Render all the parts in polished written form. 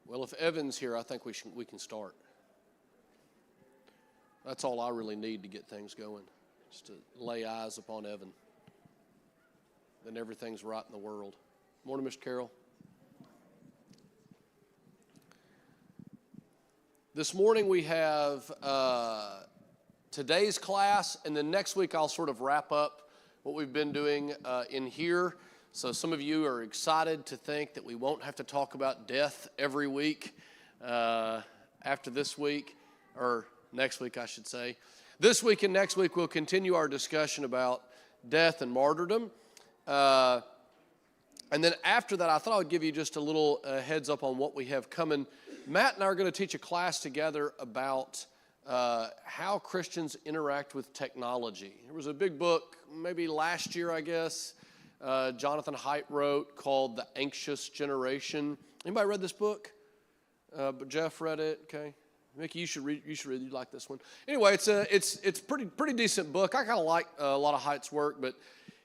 Well, if Evan's here, I think we can start. That's all I really need to get things going, just to lay eyes upon Evan. Then everything's right in the world. Morning, Mr. Carroll. This morning we have today's class, and then next week I'll sort of wrap up what we've been doing in here. So some of you are excited to think that we won't have to talk about death every week after this week, or next week I should say. This week and next week we'll continue our discussion about death and martyrdom. And then after that I thought I would give you just a little heads up on what we have coming. Matt and I are going to teach a class together about how Christians interact with technology. There was a big book, maybe last year I guess, Jonathan Haidt wrote called The Anxious Generation. Anybody read this book? But Jeff read it. Okay, Mickey, you should read. You like this one. Anyway, it's pretty decent book. I kind of like a lot of Haidt's work, but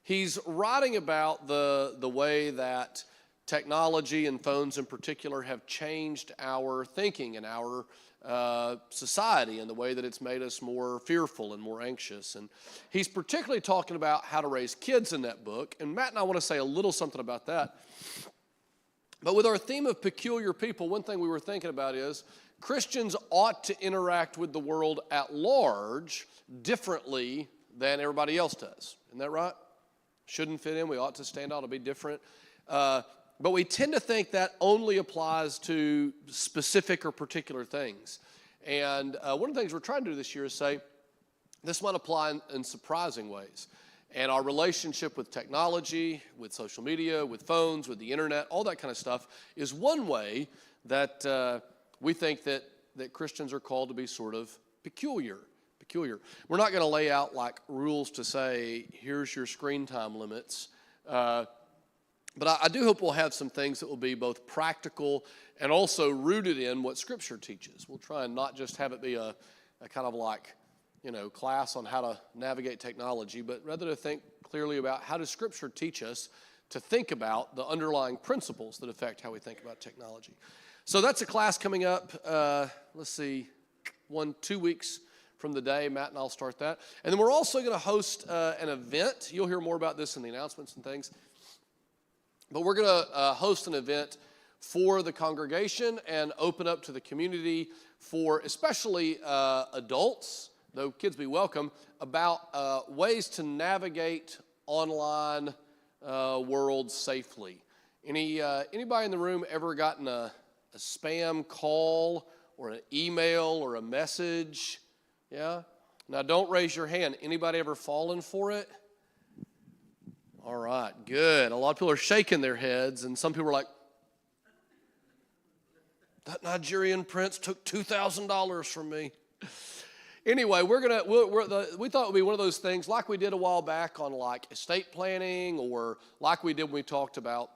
he's writing about the way that technology and phones in particular have changed our thinking and our society, and the way that it's made us more fearful and more anxious. And he's particularly talking about how to raise kids in that book. And Matt and I want to say a little something about that. But with our theme of peculiar people, one thing we were thinking about is Christians ought to interact with the world at large differently than everybody else does. Isn't that right? Shouldn't fit in. We ought to stand out to be different. But we tend to think that only applies to specific or particular things. And one of the things we're trying to do this year is say, this might apply in surprising ways. And our relationship with technology, with social media, with phones, with the internet, all that kind of stuff is one way that we think that Christians are called to be sort of peculiar. We're not going to lay out like rules to say, here's your screen time limits. But I do hope we'll have some things that will be both practical and also rooted in what Scripture teaches. We'll try and not just have it be a kind of like, class on how to navigate technology, but rather to think clearly about how does Scripture teach us to think about the underlying principles that affect how we think about technology. So that's a class coming up, 2 weeks from the day. Matt and I'll start that. And then we're also going to host an event. You'll hear more about this in the announcements and things. But we're going to host an event for the congregation and open up to the community for especially adults, though kids be welcome, about ways to navigate online world safely. Anybody in the room ever gotten a spam call or an email or a message? Yeah? Now don't raise your hand. Anybody ever fallen for it? All right, good. A lot of people are shaking their heads, and some people are like, that Nigerian prince took $2,000 from me. Anyway, we thought it would be one of those things like we did a while back on like estate planning, or like we did when we talked about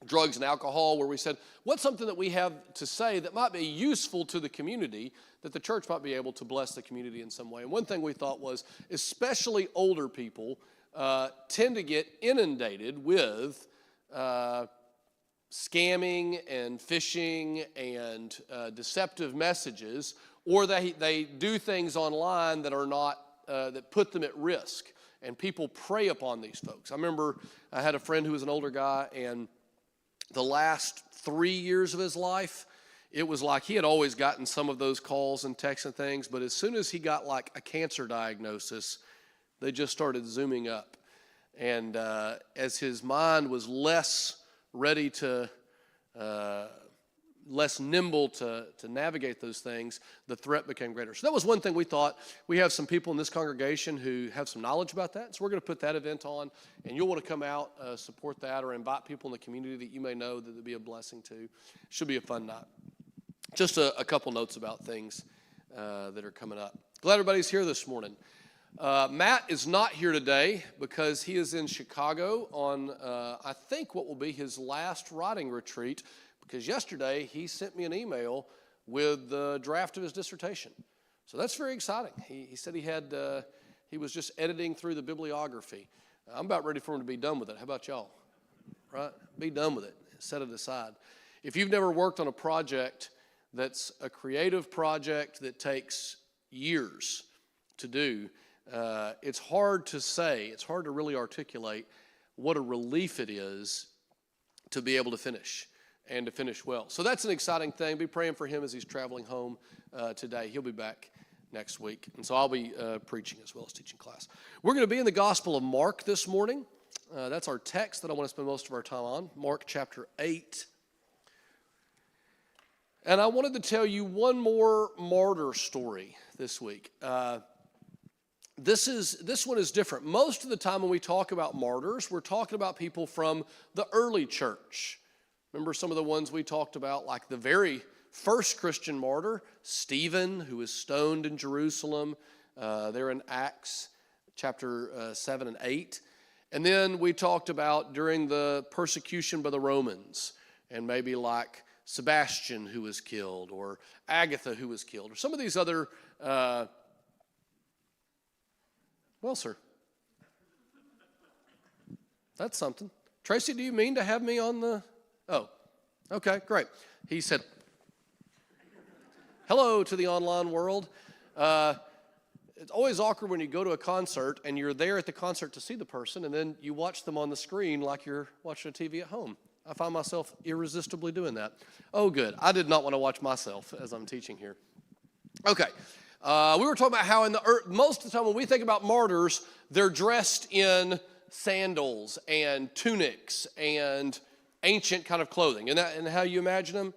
drugs and alcohol, where we said, what's something that we have to say that might be useful to the community, that the church might be able to bless the community in some way. And one thing we thought was, especially older people tend to get inundated with scamming and phishing and deceptive messages, or they do things online that are not that put them at risk, and people prey upon these folks. I remember I had a friend who was an older guy, and the last 3 years of his life, it was like he had always gotten some of those calls and texts and things, but as soon as he got like a cancer diagnosis, they just started zooming up. And as his mind was less ready to, less nimble to navigate those things, the threat became greater. So that was one thing we thought. We have some people in this congregation who have some knowledge about that. So we're going to put that event on, and you'll want to come out, support that, or invite people in the community that you may know that would be a blessing to. It should be a fun night. Just a couple notes about things that are coming up. Glad everybody's here this morning. Matt is not here today because he is in Chicago on, I think, what will be his last writing retreat, because yesterday he sent me an email with the draft of his dissertation. So that's very exciting. He said he was just editing through the bibliography. I'm about ready for him to be done with it. How about y'all? Right? Be done with it. Set it aside. If you've never worked on a project that's a creative project that takes years to do, it's hard to say, it's hard to really articulate what a relief it is to be able to finish and to finish well. So that's an exciting thing. Be praying for him as he's traveling home today. He'll be back next week. And so I'll be preaching as well as teaching class. We're going to be in the Gospel of Mark this morning. That's our text that I want to spend most of our time on, Mark chapter 8. And I wanted to tell you one more martyr story this week. This one is different. Most of the time when we talk about martyrs, we're talking about people from the early church. Remember some of the ones we talked about, like the very first Christian martyr, Stephen, who was stoned in Jerusalem. There in Acts chapter 7 and 8. And then we talked about during the persecution by the Romans, and maybe like Sebastian, who was killed, or Agatha, who was killed, or some of these other, well, sir, that's something. Tracy, do you mean to have me on the, oh, okay, great. He said, hello to the online world. It's always awkward when you go to a concert and you're there at the concert to see the person, and then you watch them on the screen like you're watching a TV at home. I find myself irresistibly doing that. Oh, good. I did not want to watch myself as I'm teaching here. Okay. We were talking about how most of the time when we think about martyrs, they're dressed in sandals and tunics and ancient kind of clothing. And how you imagine them?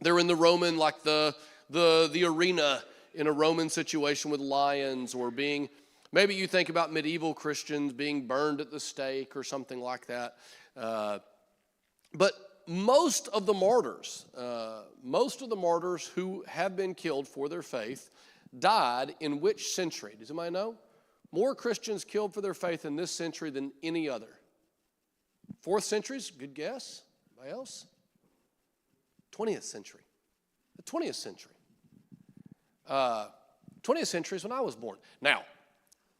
They're in the Roman, like the arena in a Roman situation with lions, or being, maybe you think about medieval Christians being burned at the stake or something like that. But most of the martyrs who have been killed for their faith died in which century? Does anybody know? More Christians killed for their faith in this century than any other. 4th century's good guess. Anybody else? 20th century. The 20th century. 20th century is when I was born. Now,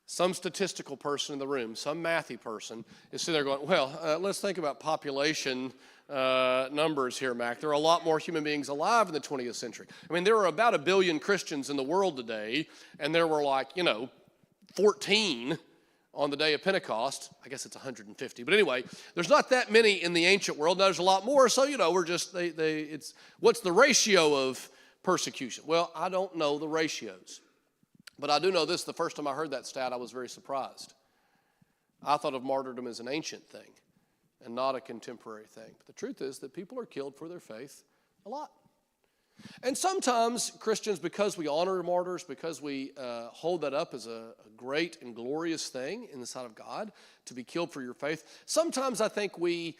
some statistical person in the room, some mathy person, is sitting there going, well, let's think about population numbers here, Mac. There are a lot more human beings alive in the 20th century. I mean, there are about 1 billion Christians in the world today, and there were 14 on the day of Pentecost. I guess it's 150. But anyway, there's not that many in the ancient world. Now, there's a lot more, so, we're just, it's, what's the ratio of persecution? Well, I don't know the ratios. But I do know this, the first time I heard that stat, I was very surprised. I thought of martyrdom as an ancient thing and not a contemporary thing. But the truth is that people are killed for their faith a lot. And sometimes Christians, because we honor martyrs, because we hold that up as a great and glorious thing in the sight of God, to be killed for your faith, sometimes I think we,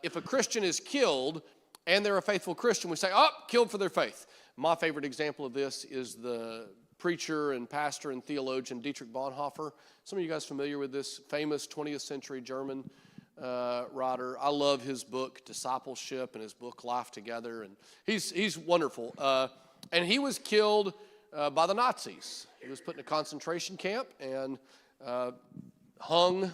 if a Christian is killed and they're a faithful Christian, we say, oh, killed for their faith. My favorite example of this is the preacher and pastor and theologian Dietrich Bonhoeffer. Some of you guys familiar with this famous 20th century German writer. I love his book Discipleship and his book Life Together, and he's wonderful. And he was killed by the Nazis. He was put in a concentration camp and hung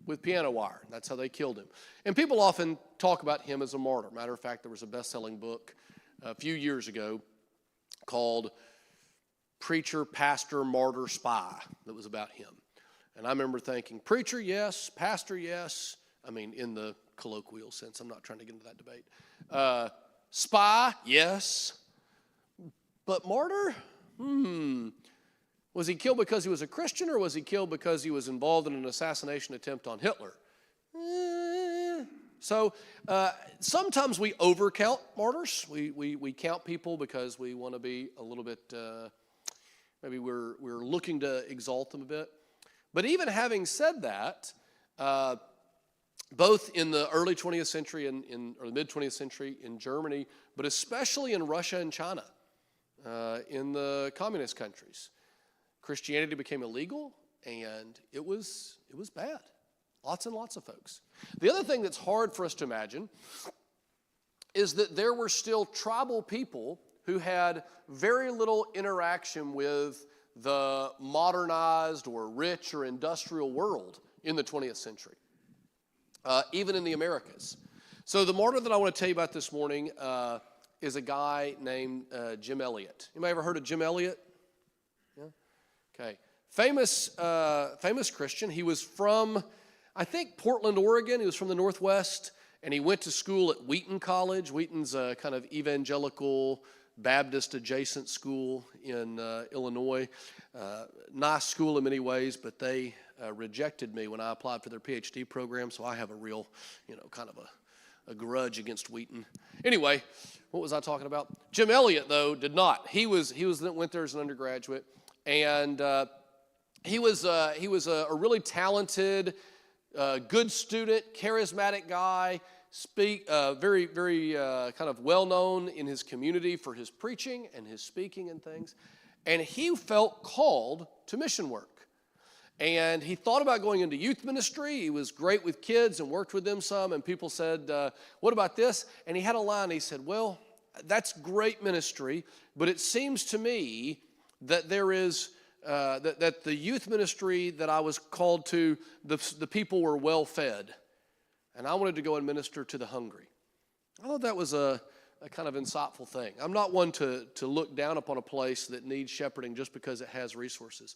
with piano wire. That's how they killed him. And people often talk about him as a martyr. Matter of fact, there was a best-selling book a few years ago called Preacher, Pastor, Martyr, Spy, that was about him. And I remember thinking, preacher, yes. Pastor, yes. I mean, in the colloquial sense. I'm not trying to get into that debate. Spy, yes. But martyr? Was he killed because he was a Christian, or was he killed because he was involved in an assassination attempt on Hitler? So sometimes we overcount martyrs. We count people because we want to be a little bit... maybe we're looking to exalt them a bit. But even having said that, both in the early 20th century or the mid-20th century in Germany, but especially in Russia and China, in the communist countries, Christianity became illegal, and it was bad. Lots and lots of folks. The other thing that's hard for us to imagine is that there were still tribal people who had very little interaction with the modernized or rich or industrial world in the 20th century, even in the Americas. So the martyr that I want to tell you about this morning is a guy named Jim Elliot. Anybody ever heard of Jim Elliot? Yeah? Okay. Famous Christian. He was from, I think, Portland, Oregon. He was from the Northwest, and he went to school at Wheaton College. Wheaton's a kind of evangelical Baptist-adjacent school in Illinois. Nice school in many ways, but they rejected me when I applied for their PhD program, so I have a real, kind of a grudge against Wheaton. Anyway, what was I talking about? Jim Elliot, though, did not. He went there as an undergraduate, and he was a really talented, good student, charismatic guy. Very, very kind of well-known in his community for his preaching and his speaking and things. And he felt called to mission work. And he thought about going into youth ministry. He was great with kids and worked with them some. And people said, what about this? And he had a line. He said, well, that's great ministry, but it seems to me that there is, that the youth ministry that I was called to, the people were well fed. And I wanted to go and minister to the hungry. I thought that was a kind of insightful thing. I'm not one to look down upon a place that needs shepherding just because it has resources.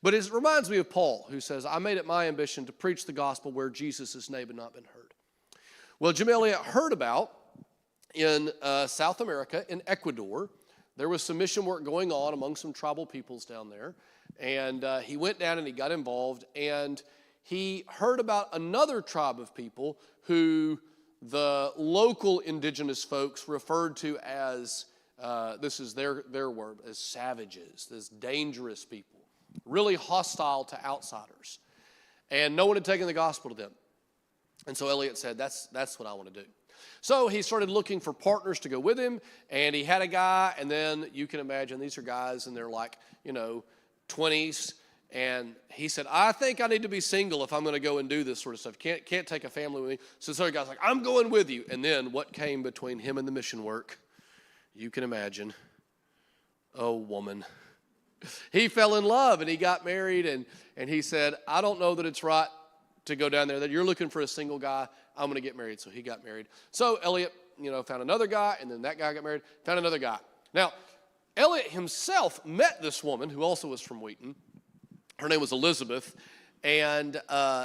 But it reminds me of Paul, who says, I made it my ambition to preach the gospel where Jesus' name had not been heard. Well, Jim Elliot heard about in South America, in Ecuador, there was some mission work going on among some tribal peoples down there. And he went down and he got involved, and he heard about another tribe of people who the local indigenous folks referred to as, this is their word, as savages, as dangerous people, really hostile to outsiders. And no one had taken the gospel to them. And so Elliot said, that's what I want to do. So he started looking for partners to go with him, and he had a guy, and then you can imagine these are guys, and they're like, 20s. And he said, I think I need to be single if I'm going to go and do this sort of stuff. Can't take a family with me. So the other guy's like, I'm going with you. And then what came between him and the mission work, you can imagine. Oh, woman. He fell in love and he got married, and he said, I don't know that it's right to go down there, that you're looking for a single guy. I'm going to get married. So he got married. So Elliot, found another guy, and then that guy got married, found another guy. Now, Elliot himself met this woman who also was from Wheaton. Her name was Elizabeth, and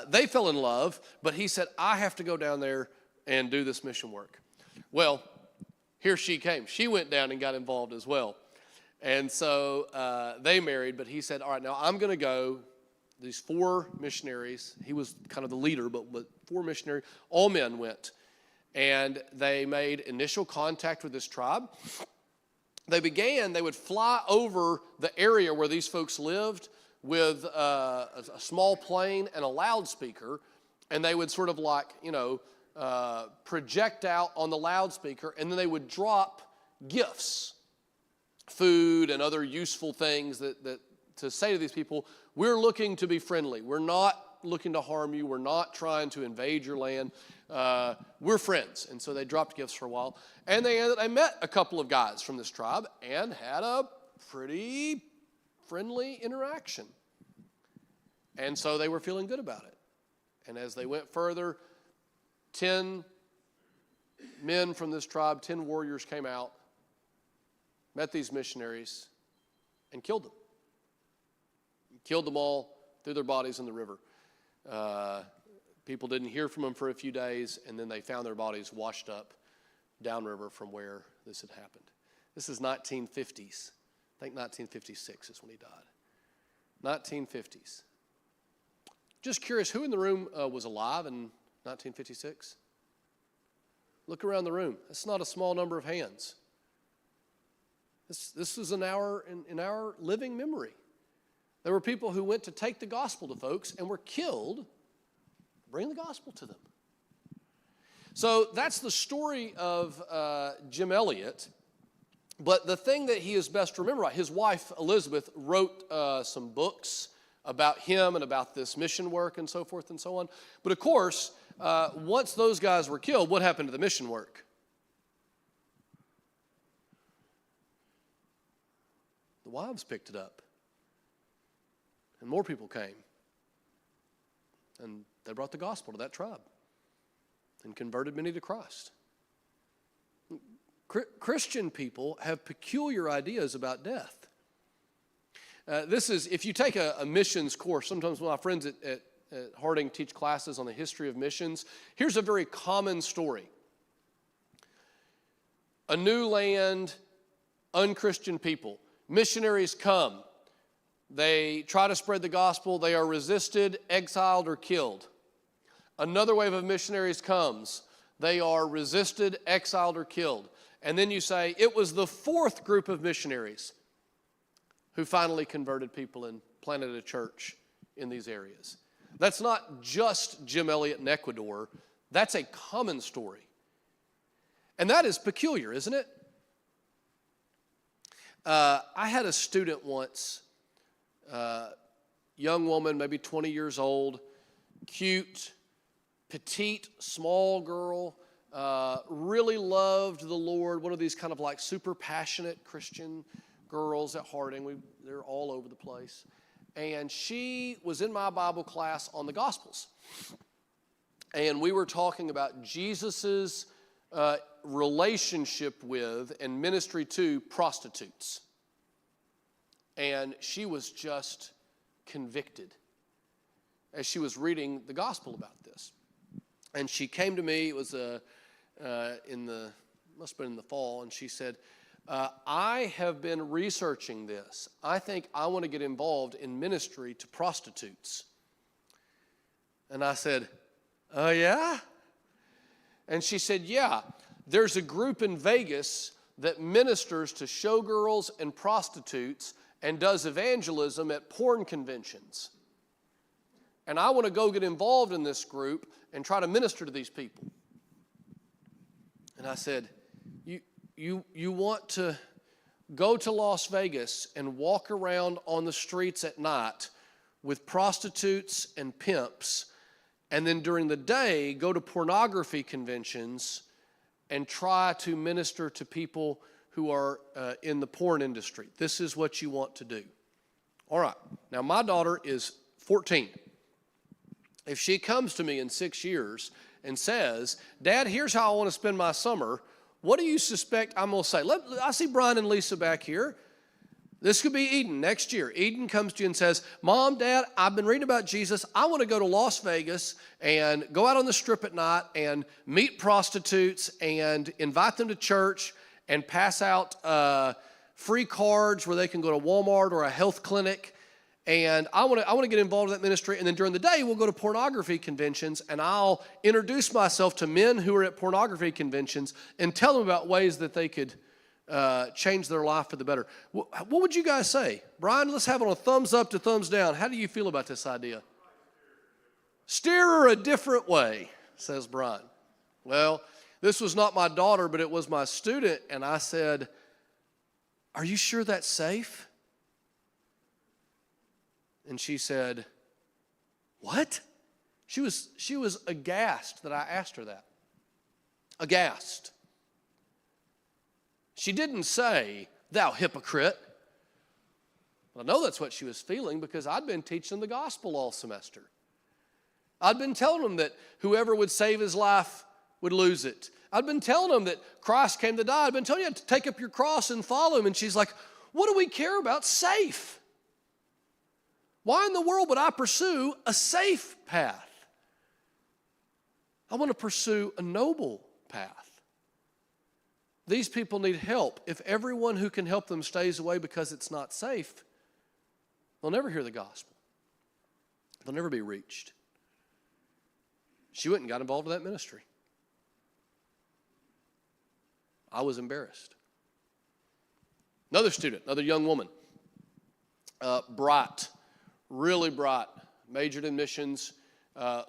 they fell in love, but he said, I have to go down there and do this mission work. Well, here she came. She went down and got involved as well. And so they married, but he said, all right, now I'm going to go. These 4 missionaries, he was kind of the leader, but 4 missionaries, all men went. And they made initial contact with this tribe. They would fly over the area where these folks lived with a small plane and a loudspeaker, and they would sort of project out on the loudspeaker, and then they would drop gifts, food and other useful things that to say to these people, we're looking to be friendly. We're not looking to harm you. We're not trying to invade your land. We're friends. And so they dropped gifts for a while, and they met a couple of guys from this tribe and had a pretty friendly interaction. And so they were feeling good about it. And as they went further, 10 men from this tribe, 10 warriors came out, met these missionaries, and killed them. Killed them all, threw their bodies in the river. People didn't hear from them for a few days, and then they found their bodies washed up downriver from where this had happened. This is 1950s. I think 1956 is when he died. 1950s. Just curious, who in the room was alive in 1956? Look around the room. That's not a small number of hands. This is in our living memory. There were people who went to take the gospel to folks and were killed. Bring the gospel to them. So that's the story of Jim Elliot. But the thing that he is best remembered by, his wife Elizabeth wrote some books about him and about this mission work and so forth and so on. But of course, once those guys were killed, what happened to the mission work? The wives picked it up. And more people came. And they brought the gospel to that tribe. and converted many to Christ. Christian people have peculiar ideas about death. This is, if you take a missions course, sometimes when my friends at Harding teach classes on the history of missions, here's a very common story. A new land, unchristian people. Missionaries come. They try to spread the gospel. They are resisted, exiled, or killed. Another wave of missionaries comes. They are resisted, exiled, or killed. And then you say, it was the fourth group of missionaries who finally converted people and planted a church in these areas. That's not just Jim Elliot in Ecuador. That's a common story. And that is peculiar, isn't it? I had a student once, young woman, maybe 20 years old, cute, petite, small girl, really loved the Lord, one of these kind of like super passionate Christian girls at Harding. They're all over the place. And she was in my Bible class on the Gospels. And we were talking about Jesus's relationship with and ministry to prostitutes. And she was just convicted as she was reading the gospel about this. And she came to me, it was must have been in the fall, and she said, I have been researching this. I think I want to get involved in ministry to prostitutes. And I said, oh yeah? And she said, yeah, there's a group in Vegas that ministers to showgirls and prostitutes and does evangelism at porn conventions. And I want to go get involved in this group and try to minister to these people. And I said, you want to go to Las Vegas and walk around on the streets at night with prostitutes and pimps, and then during the day go to pornography conventions and try to minister to people who are in the porn industry. This is what you want to do. All right. Now, my daughter is 14. If she comes to me in 6 years and says, Dad, here's how I want to spend my summer, what do you suspect I'm going to say? I see Brian and Lisa back here. This could be Eden next year. Eden comes to you and says, Mom, Dad, I've been reading about Jesus. I want to go to Las Vegas and go out on the strip at night and meet prostitutes and invite them to church and pass out free cards where they can go to Walmart or a health clinic. And I want to get involved in that ministry. And then during the day, we'll go to pornography conventions, and I'll introduce myself to men who are at pornography conventions and tell them about ways that they could change their life for the better. What would you guys say? Brian, let's have it on a thumbs up to thumbs down. How do you feel about this idea? Steer her a different way, says Brian. Well, this was not my daughter, but it was my student, and I said, are you sure that's safe? And she said, what? She was aghast that I asked her that. Aghast. She didn't say, thou hypocrite. I know that's what she was feeling because I'd been teaching the gospel all semester. I'd been telling them that whoever would save his life would lose it. I'd been telling them that Christ came to die. I'd been telling you to take up your cross and follow him. And she's like, what do we care about safe? Why in the world would I pursue a safe path? I want to pursue a noble path. These people need help. If everyone who can help them stays away because it's not safe, they'll never hear the gospel. They'll never be reached. She went and got involved in that ministry. I was embarrassed. Another student, another young woman, bright, really bright, majored in missions,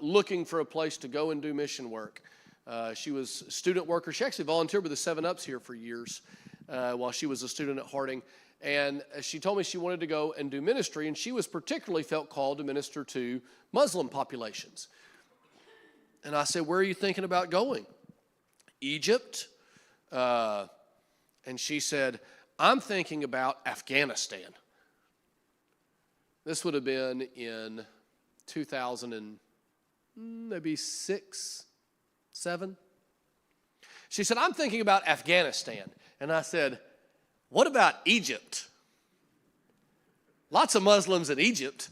looking for a place to go and do mission work. She was a student worker. She actually volunteered with the 7-Ups here for years while she was a student at Harding. And she told me she wanted to go and do ministry, and she was particularly felt called to minister to Muslim populations. And I said, where are you thinking about going? Egypt? And she said, I'm thinking about Afghanistan. This would have been in 2006, 7? She said, I'm thinking about Afghanistan. And I said, what about Egypt? Lots of Muslims in Egypt.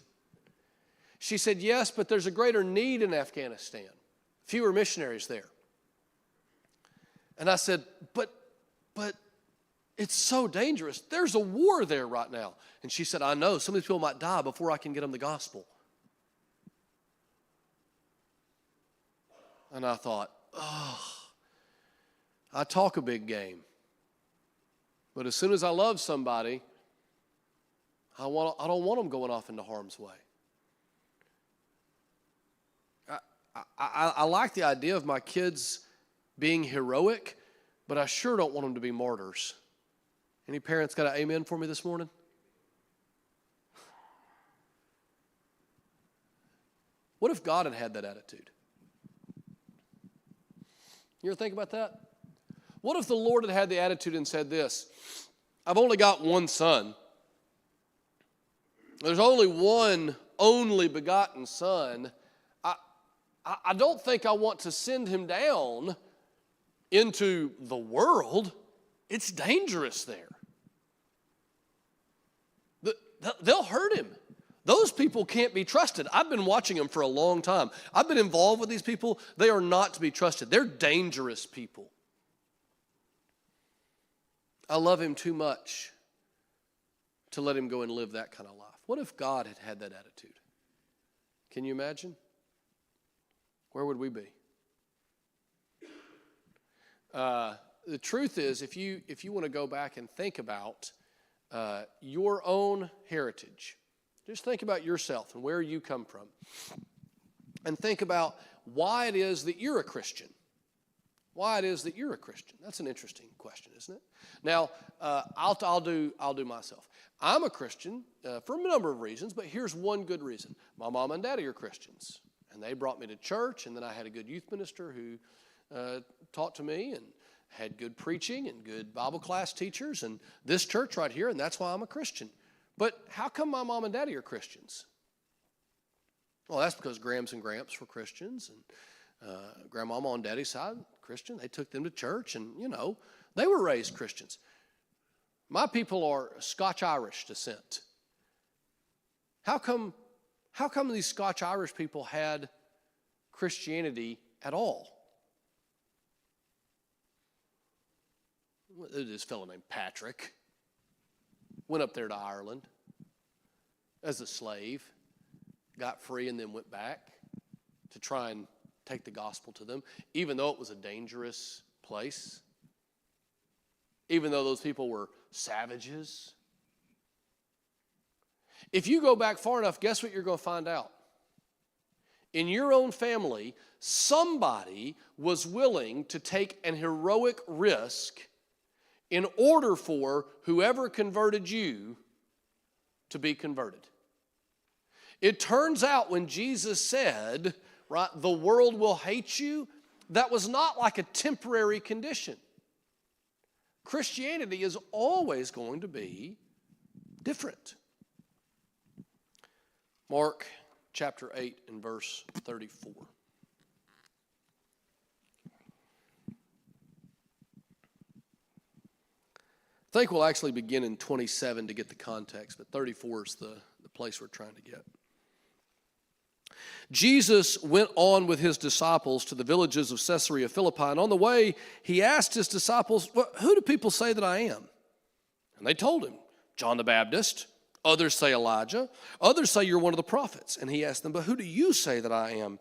She said, yes, but there's a greater need in Afghanistan. Fewer missionaries there. And I said, but it's so dangerous. There's a war there right now. And she said, I know. Some of these people might die before I can get them the gospel. And I thought, I talk a big game. But as soon as I love somebody, I don't want them going off into harm's way. I like the idea of my kids being heroic, but I sure don't want them to be martyrs. Any parents got an amen for me this morning? What if God had had that attitude? You ever think about that? What if the Lord had had the attitude and said this, I've only got one son. There's only one only begotten son. I don't think I want to send him down into the world. It's dangerous there. They'll hurt him. Those people can't be trusted. I've been watching them for a long time. I've been involved with these people. They are not to be trusted. They're dangerous people. I love him too much to let him go and live that kind of life. What if God had had that attitude? Can you imagine? Where would we be? The truth is, if you want to go back and think about your own heritage, just think about yourself and where you come from, and think about why it is that you're a Christian. Why it is that you're a Christian. That's an interesting question, isn't it? Now, I'll do myself. I'm a Christian for a number of reasons, but here's one good reason. My mom and daddy are Christians, and they brought me to church, and then I had a good youth minister who taught to me and had good preaching and good Bible class teachers, and this church right here, and that's why I'm a Christian. But how come my mom and daddy are Christians? Well, that's because Grams and Gramps were Christians, and Grandmama on Daddy's side, Christian. They took them to church, and, they were raised Christians. My people are Scotch-Irish descent. How come these Scotch-Irish people had Christianity at all? This fellow named Patrick went up there to Ireland as a slave, got free, and then went back to try and take the gospel to them, even though it was a dangerous place, even though those people were savages. If you go back far enough, guess what you're going to find out? In your own family, somebody was willing to take an heroic risk in order for whoever converted you to be converted. It turns out when Jesus said, right, the world will hate you, that was not like a temporary condition. Christianity is always going to be different. Mark chapter 8 and verse 34. I think we'll actually begin in 27 to get the context, but 34 is the place we're trying to get. Jesus went on with his disciples to the villages of Caesarea Philippi, and on the way, he asked his disciples, who do people say that I am? And they told him, John the Baptist. Others say Elijah. Others say you're one of the prophets. And he asked them, but who do you say that I am?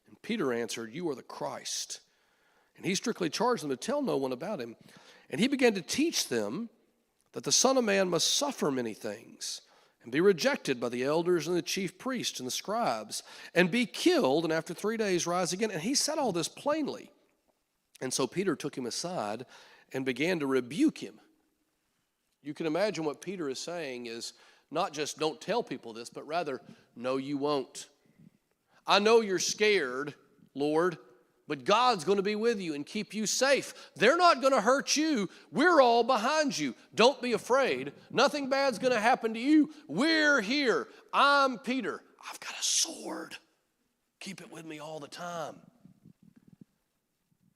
And Peter answered, you are the Christ. And he strictly charged them to tell no one about him. And he began to teach them that the Son of Man must suffer many things and be rejected by the elders and the chief priests and the scribes, and be killed, and after 3 days rise again. And he said all this plainly. And so Peter took him aside and began to rebuke him. You can imagine what Peter is saying is not just don't tell people this, but rather, no, you won't. I know you're scared, Lord, but God's going to be with you and keep you safe. They're not going to hurt you. We're all behind you. Don't be afraid. Nothing bad's going to happen to you. We're here. I'm Peter. I've got a sword. Keep it with me all the time.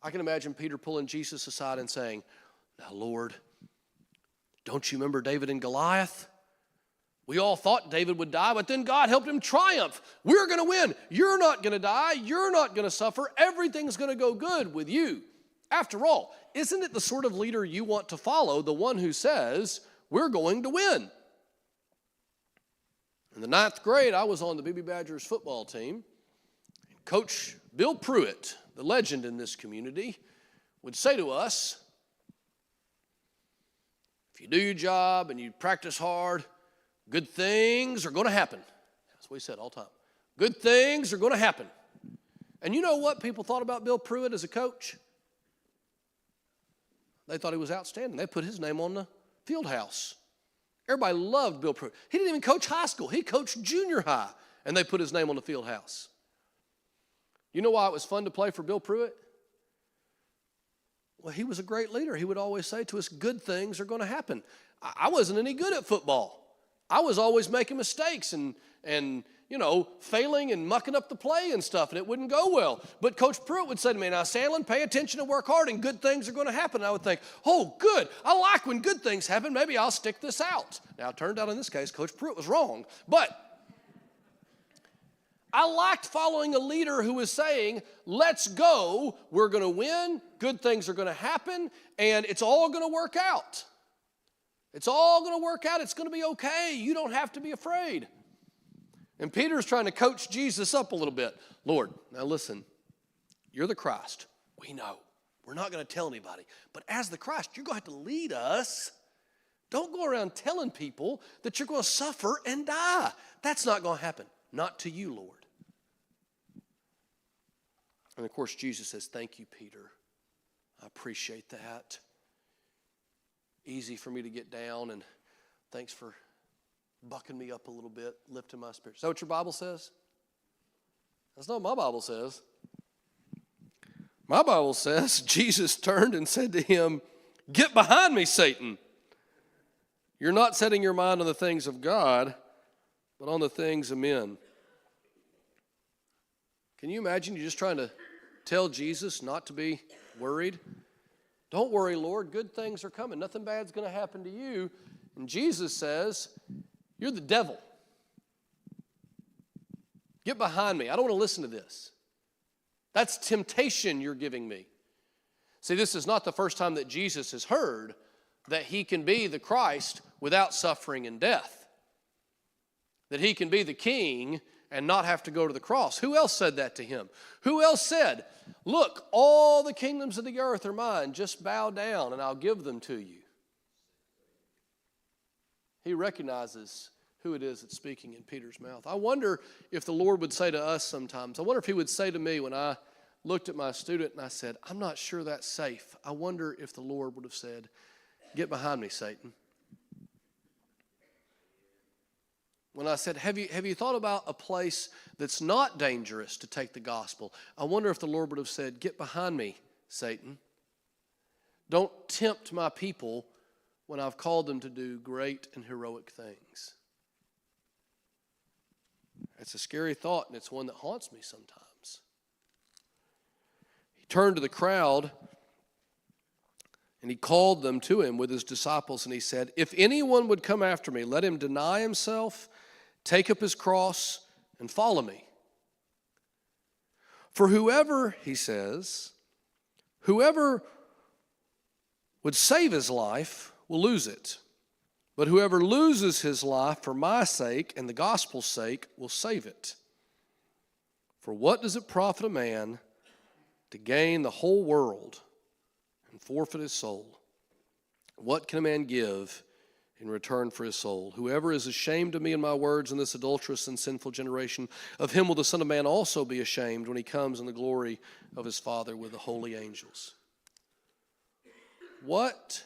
I can imagine Peter pulling Jesus aside and saying, now, Lord, don't you remember David and Goliath? We all thought David would die, but then God helped him triumph. We're going to win. You're not going to die. You're not going to suffer. Everything's going to go good with you. After all, isn't it the sort of leader you want to follow, the one who says, we're going to win? In the 9th grade, I was on the BB Badgers football team. Coach Bill Pruitt, the legend in this community, would say to us, if you do your job and you practice hard, good things are going to happen. That's what he said all the time. Good things are going to happen. And you know what people thought about Bill Pruitt as a coach? They thought he was outstanding. They put his name on the field house. Everybody loved Bill Pruitt. He didn't even coach high school. He coached junior high, and they put his name on the field house. You know why it was fun to play for Bill Pruitt? Well, he was a great leader. He would always say to us, good things are going to happen. I wasn't any good at football. I was always making mistakes and failing and mucking up the play and stuff, and it wouldn't go well. But Coach Pruitt would say to me, now, Sandlin, pay attention and work hard, and good things are going to happen. And I would think, oh, good. I like when good things happen. Maybe I'll stick this out. Now, it turned out in this case, Coach Pruitt was wrong. But I liked following a leader who was saying, let's go. We're going to win. Good things are going to happen, and it's all going to work out. It's all going to work out. It's going to be okay. You don't have to be afraid. And Peter's trying to coach Jesus up a little bit. Lord, now listen, you're the Christ. We know. We're not going to tell anybody. But as the Christ, you're going to have to lead us. Don't go around telling people that you're going to suffer and die. That's not going to happen. Not to you, Lord. And of course, Jesus says, thank you, Peter. I appreciate that. Easy for me to get down, and thanks for bucking me up a little bit, lifting my spirit. Is that what your Bible says? That's not what my Bible says. My Bible says Jesus turned and said to him, get behind me, Satan. You're not setting your mind on the things of God, but on the things of men. Can you imagine you're just trying to tell Jesus not to be worried? Don't worry, Lord, good things are coming. Nothing bad's going to happen to you. And Jesus says, you're the devil. Get behind me. I don't want to listen to this. That's temptation you're giving me. See, this is not the first time that Jesus has heard that he can be the Christ without suffering and death. That he can be the king and not have to go to the cross. Who else said that to him? Who else said, look, all the kingdoms of the earth are mine. Just bow down and I'll give them to you. He recognizes who it is that's speaking in Peter's mouth. I wonder if the Lord would say to us sometimes, I wonder if he would say to me when I looked at my student and I said, I'm not sure that's safe. I wonder if the Lord would have said, get behind me, Satan. When I said, have you thought about a place that's not dangerous to take the gospel? I wonder if the Lord would have said, get behind me, Satan. Don't tempt my people when I've called them to do great and heroic things. It's a scary thought, and it's one that haunts me sometimes. He turned to the crowd, and he called them to him with his disciples, and he said, if anyone would come after me, let him deny himself, take up his cross, and follow me. For whoever, he says, whoever would save his life will lose it. But whoever loses his life for my sake and the gospel's sake will save it. For what does it profit a man to gain the whole world and forfeit his soul? What can a man give in return for his soul? Whoever is ashamed of me and my words in this adulterous and sinful generation, of him will the Son of Man also be ashamed when he comes in the glory of his Father with the holy angels. What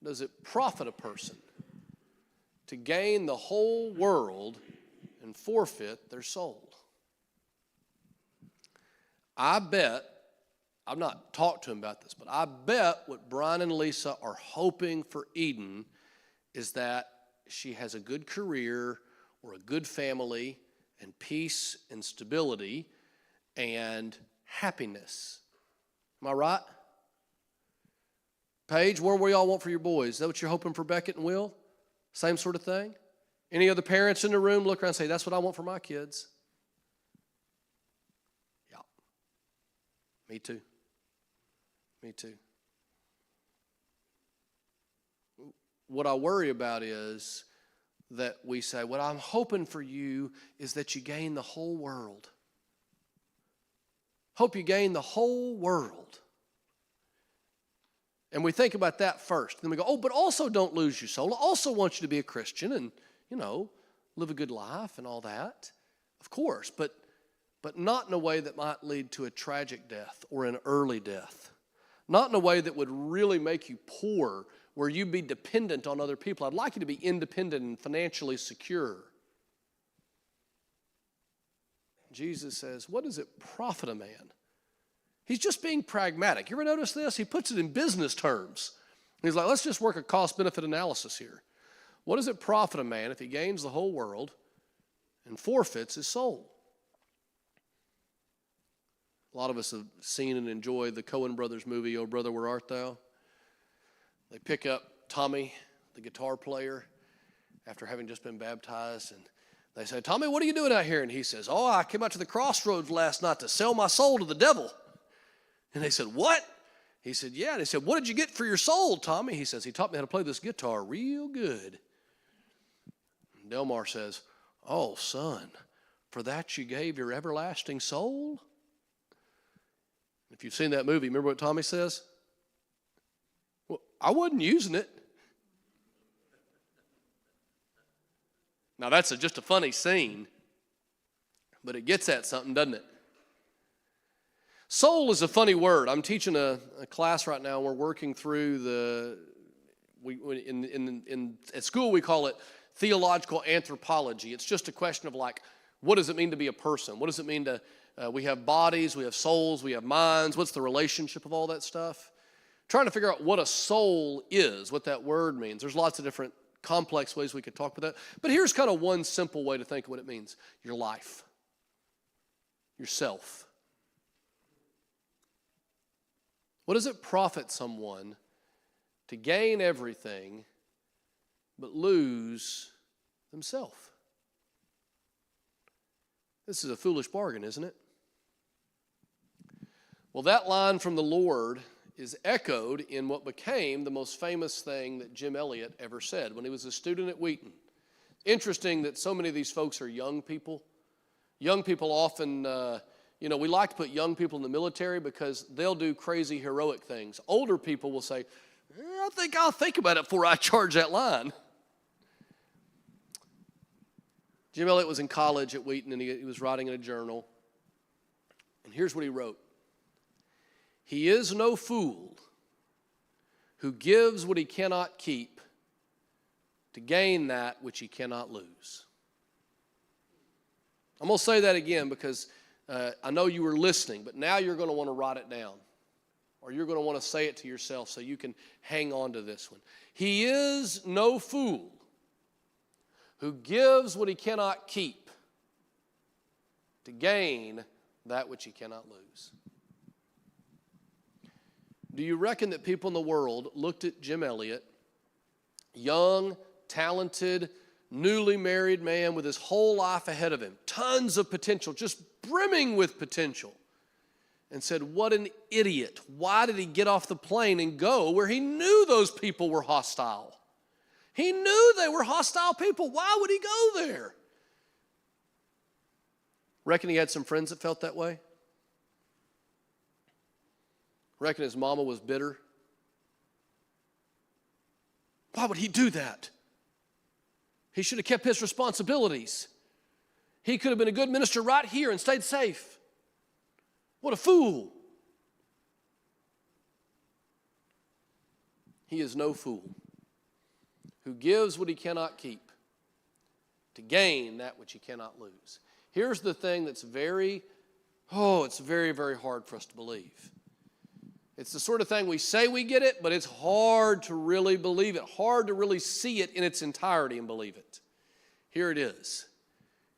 does it profit a person to gain the whole world and forfeit their soul? I bet, I've not talked to him about this, but I bet what Brian and Lisa are hoping for Eden is that she has a good career or a good family and peace and stability and happiness. Am I right? Paige, what do y'all want for your boys? Is that what you're hoping for Beckett and Will? Same sort of thing? Any other parents in the room look around and say, that's what I want for my kids? Yeah. Me too. Me too. What I worry about is that we say, what I'm hoping for you is that you gain the whole world. Hope you gain the whole world. And we think about that first. Then we go, oh, but also don't lose your soul. I also want you to be a Christian and, live a good life and all that. Of course, but not in a way that might lead to a tragic death or an early death. Not in a way that would really make you poor, where you'd be dependent on other people. I'd like you to be independent and financially secure. Jesus says, what does it profit a man? He's just being pragmatic. You ever notice this? He puts it in business terms. He's like, let's just work a cost-benefit analysis here. What does it profit a man if he gains the whole world and forfeits his soul? A lot of us have seen and enjoyed the Coen brothers movie, Oh Brother, Where Art Thou? They pick up Tommy, the guitar player, after having just been baptized, and they say, Tommy, what are you doing out here? And he says, oh, I came out to the crossroads last night to sell my soul to the devil. And they said, what? He said, yeah. And they said, what did you get for your soul, Tommy? He says, he taught me how to play this guitar real good. And Delmar says, oh, son, for that you gave your everlasting soul? If you've seen that movie, remember what Tommy says? Well, I wasn't using it. Now, that's just a funny scene, but it gets at something, doesn't it? Soul is a funny word. I'm teaching a class right now, and we're working through at school we call it theological anthropology. It's just a question of what does it mean to be a person? What does it mean to, we have bodies, we have souls, we have minds. What's the relationship of all that stuff? Trying to figure out what a soul is, what that word means. There's lots of different complex ways we could talk about that. But here's kind of one simple way to think of what it means. Your life. Yourself. What does it profit someone to gain everything but lose themselves? This is a foolish bargain, isn't it? Well, that line from the Lord is echoed in what became the most famous thing that Jim Elliot ever said when he was a student at Wheaton. Interesting that so many of these folks are young people. Young people often, we like to put young people in the military because they'll do crazy heroic things. Older people will say, I think I'll think about it before I charge that line. Jim Elliot was in college at Wheaton, and he was writing in a journal. And here's what he wrote. He is no fool who gives what he cannot keep to gain that which he cannot lose. I'm going to say that again because I know you were listening, but now you're going to want to write it down. Or you're going to want to say it to yourself so you can hang on to this one. He is no fool who gives what he cannot keep to gain that which he cannot lose. Do you reckon that people in the world looked at Jim Elliot, young, talented, newly married man with his whole life ahead of him, tons of potential, just brimming with potential, and said, what an idiot. Why did he get off the plane and go where he knew those people were hostile? He knew they were hostile people. Why would he go there? Reckon he had some friends that felt that way? Reckon his mama was bitter? Why would he do that? He should have kept his responsibilities. He could have been a good minister right here and stayed safe. What a fool. He is no fool who gives what he cannot keep to gain that which he cannot lose. Here's the thing that's it's very, very hard for us to believe. It's the sort of thing we say we get it, but it's hard to really believe it, hard to really see it in its entirety and believe it. Here it is.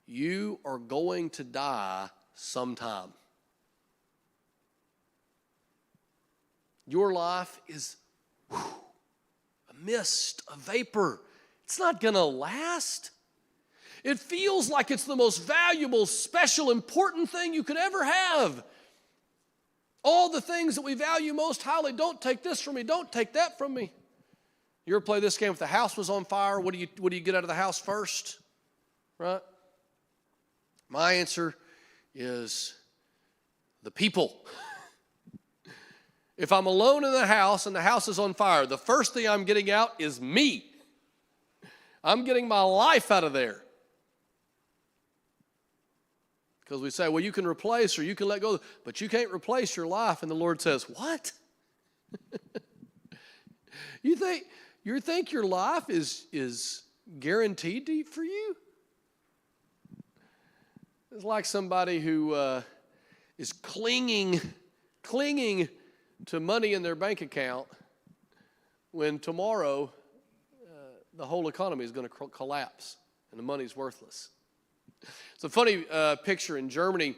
You are going to die sometime. Your life is a mist, a vapor. It's not going to last. It feels like it's the most valuable, special, important thing you could ever have. All the things that we value most highly, don't take this from me, don't take that from me. You ever play this game if the house was on fire? What do you get out of the house first? Right? My answer is the people. If I'm alone in the house and the house is on fire, the first thing I'm getting out is me. I'm getting my life out of there. Because we say, well, you can replace or you can let go, but you can't replace your life. And the Lord says, what? You think your life is guaranteed for you? It's like somebody who is clinging to money in their bank account when tomorrow the whole economy is going to collapse and the money's worthless. It's a funny picture. In Germany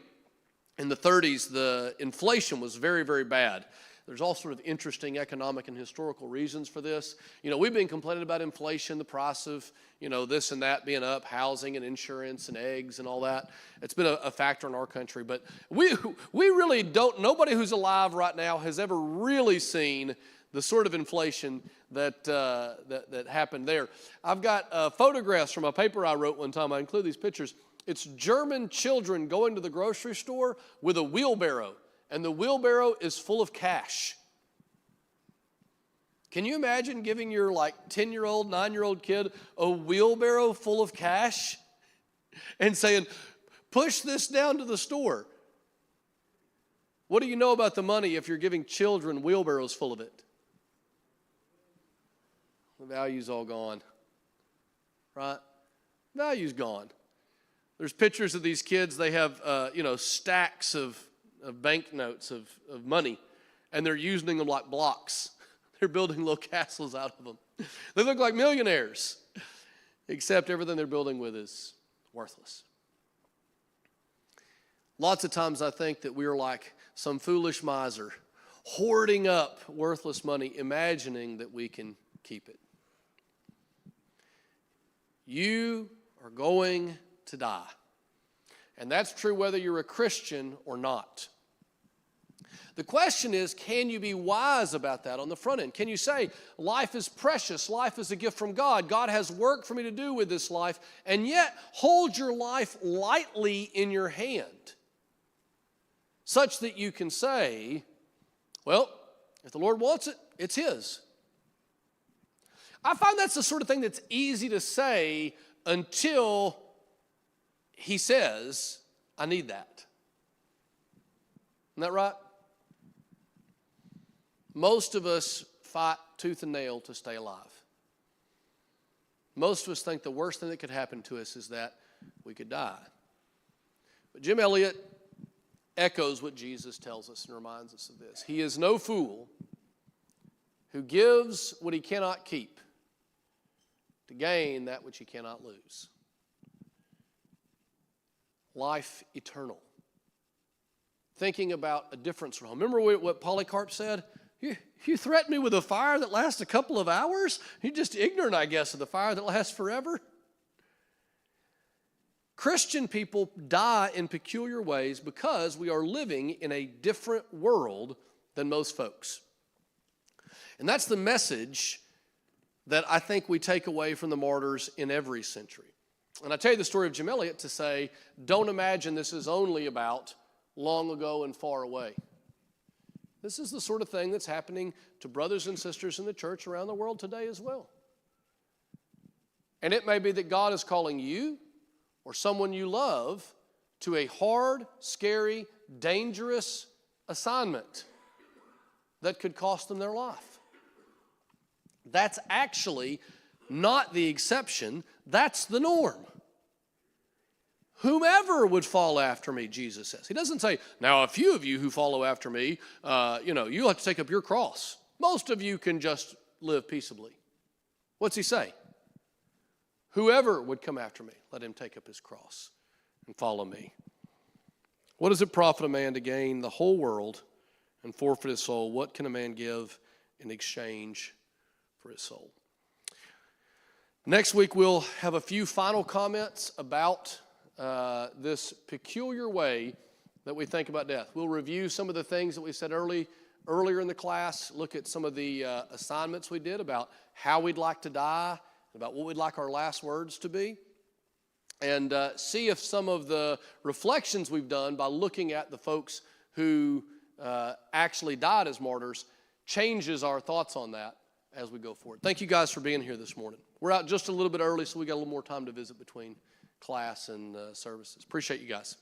in the 30s, the inflation was very, very bad. There's all sort of interesting economic and historical reasons for this. You know, we've been complaining about inflation, the price of, this and that being up, housing and insurance and eggs and all that. It's been a factor in our country. But we really don't, nobody who's alive right now has ever really seen the sort of inflation that happened there. I've got photographs from a paper I wrote one time. I include these pictures. It's German children going to the grocery store with a wheelbarrow. And the wheelbarrow is full of cash. Can you imagine giving your 10-year-old, 9-year-old kid a wheelbarrow full of cash and saying, push this down to the store? What do you know about the money if you're giving children wheelbarrows full of it? The value's all gone, right? Value's gone. There's pictures of these kids. They have, stacks of banknotes of money, and they're using them like blocks. They're building little castles out of them. They look like millionaires, except everything they're building with is worthless. Lots of times I think that we're like some foolish miser, hoarding up worthless money, imagining that we can keep it. You are going to die. And that's true whether you're a Christian or not. The question is, can you be wise about that on the front end? Can you say, life is precious, life is a gift from God, God has work for me to do with this life, and yet hold your life lightly in your hand, such that you can say, well, if the Lord wants it, it's His. I find that's the sort of thing that's easy to say until He says, I need that. Isn't that right? Most of us fight tooth and nail to stay alive. Most of us think the worst thing that could happen to us is that we could die. But Jim Elliot echoes what Jesus tells us and reminds us of this. He is no fool who gives what he cannot keep to gain that which he cannot lose. Life eternal. Thinking about a difference from home. Remember what Polycarp said? You threaten me with a fire that lasts a couple of hours? You're just ignorant, I guess, of the fire that lasts forever. Christian people die in peculiar ways because we are living in a different world than most folks. And that's the message that I think we take away from the martyrs in every century. And I tell you the story of Jim Elliot to say, don't imagine this is only about long ago and far away. This is the sort of thing that's happening to brothers and sisters in the church around the world today as well. And it may be that God is calling you or someone you love to a hard, scary, dangerous assignment that could cost them their life. That's actually not the exception, that's the norm. Whomever would follow after me, Jesus says. He doesn't say, now a few of you who follow after me, you'll have to take up your cross. Most of you can just live peaceably. What's he say? Whoever would come after me, let him take up his cross and follow me. What does it profit a man to gain the whole world and forfeit his soul? What can a man give in exchange for his soul. Next week, we'll have a few final comments about this peculiar way that we think about death. We'll review some of the things that we said earlier in the class, look at some of the assignments we did about how we'd like to die, about what we'd like our last words to be, and see if some of the reflections we've done by looking at the folks who actually died as martyrs changes our thoughts on that as we go forward. Thank you guys for being here this morning. We're out just a little bit early, so we got a little more time to visit between class and services. Appreciate you guys.